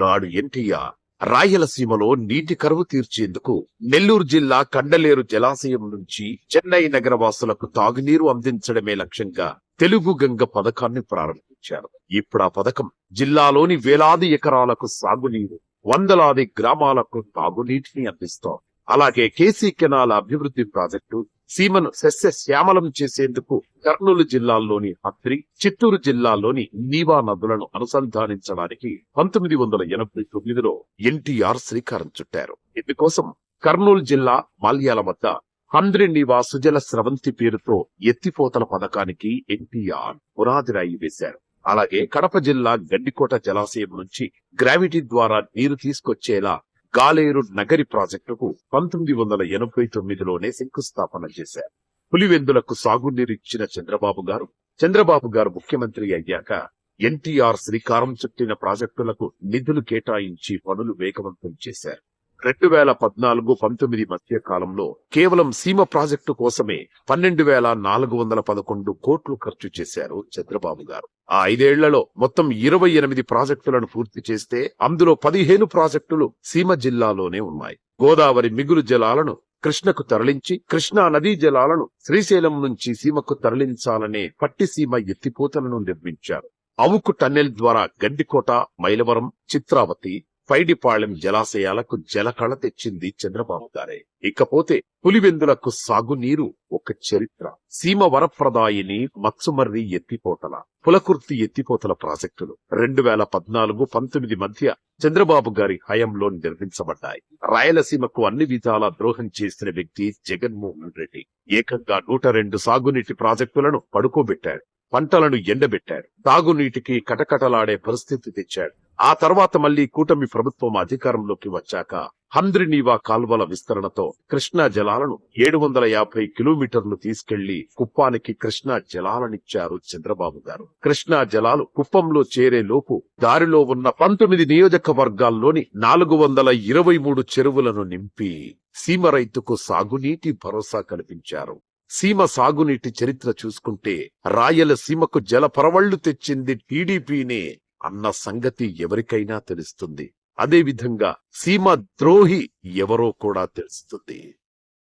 నాడు ఎన్టీఆర్ రాయలసీమలో నీటి కరువు తీర్చేందుకు నెల్లూరు జిల్లా కండలేరు జలాశయం నుంచి చెన్నై నగర వాసులకు తాగునీరు అందించడమే లక్ష్యంగా తెలుగు గంగ పథకాన్ని ప్రారంభించారు. ఇప్పుడు ఆ పథకం జిల్లాలోని వేలాది ఎకరాలకు సాగునీరు, వందలాది గ్రామాలకు తాగునీటిని అందిస్తోంది. అలాగే కేసీ కెనాల్ అభివృద్ధి ప్రాజెక్టు సీమను సస్యశ్యామలం చేసేందుకు కర్నూలు జిల్లాలోని హత్రి, చిత్తూరు జిల్లాలోని నీవా నదులను అనుసంధానించడానికి 1989లో ఎన్టీఆర్ శ్రీకారం చుట్టారు. ఇందుకోసం కర్నూలు జిల్లా మాల్యాల వద్ద హంద్రి నీవా సుజల స్రవంతి పేరుతో ఎత్తిపోతల పథకానికి ఎన్టీఆర్ పునాదిరాయి వేశారు. అలాగే కడప జిల్లా గండికోట జలాశయం నుంచి గ్రావిటీ ద్వారా నీరు తీసుకొచ్చేలా గాలేరు నగరి ప్రాజెక్టుకు 1989లోనే శంకుస్థాపన చేశారు. పులివెందులకు సాగునీరిచ్చిన చంద్రబాబు గారు ముఖ్యమంత్రి అయ్యాక ఎన్టీఆర్ శ్రీకారం చుట్టిన ప్రాజెక్టులకు నిధులు కేటాయించి పనులు వేగవంతం చేశారు. 2014-19 మధ్య కాలంలో కేవలం సీమ ప్రాజెక్టు కోసమే 12,411 కోట్లు ఖర్చు చేశారు చంద్రబాబు గారు. ఆ 5 ఏళ్లలో మొత్తం 28 ప్రాజెక్టులను పూర్తి చేస్తే అందులో 15 ప్రాజెక్టులు సీమ జిల్లాలోనే ఉన్నాయి. గోదావరి మిగులు జలాలను కృష్ణకు తరలించి కృష్ణా నదీ జలాలను శ్రీశైలం నుంచి సీమకు తరలించాలనే పట్టిసీమ ఎత్తిపోతలను నిర్మించారు. అవుకు టన్నెల్ ద్వారా గండికోట, మైలవరం, చిత్రావతి, పైడిపాళెం జలాశయాలకు జలకళ తెచ్చింది చంద్రబాబు గారే. ఇకపోతే పులివెందులకు సాగునీరు ఒక చరిత్ర. సీమ వరప్రదాయిని మత్సుమర్రి ఎత్తిపోతల, పులకుర్తి ఎత్తిపోతల ప్రాజెక్టులు 2014-19 మధ్య చంద్రబాబు గారి హయాంలో నిర్మించబడ్డాయి. రాయలసీమకు అన్ని విధాలా ద్రోహం చేసిన వ్యక్తి జగన్మోహన్ రెడ్డి. ఏకంగా 102 సాగునీటి ప్రాజెక్టులను పడుకోబెట్టాడు. పంటలను ఎండబెట్టాడు. తాగునీటికి కటకటలాడే పరిస్థితి తెచ్చాడు. ఆ తర్వాత మళ్లీ కూటమి ప్రభుత్వం అధికారంలోకి వచ్చాక హంద్రి నీవా కాల్వల విస్తరణతో కృష్ణా జలాలను 750 కిలోమీటర్లు తీసుకెళ్లి కుప్పానికి కృష్ణా జలాలనిచ్చారు చంద్రబాబు గారు. కృష్ణా జలాలు కుప్పంలో చేరే లోపు దారిలో ఉన్న 19 నియోజకవర్గాల్లోని 423 చెరువులను నింపి సీమ రైతుకు సాగునీటి భరోసా కల్పించారు. సీమ సాగునీటి చరిత్ర చూసుకుంటే రాయలసీమకు జల పరవళ్లు తెచ్చింది టీడీపీనే అన్న సంగతి ఎవరికైనా తెలుస్తుంది. అదేవిధంగా సీమ ద్రోహి ఎవరో కూడా తెలుస్తుంది.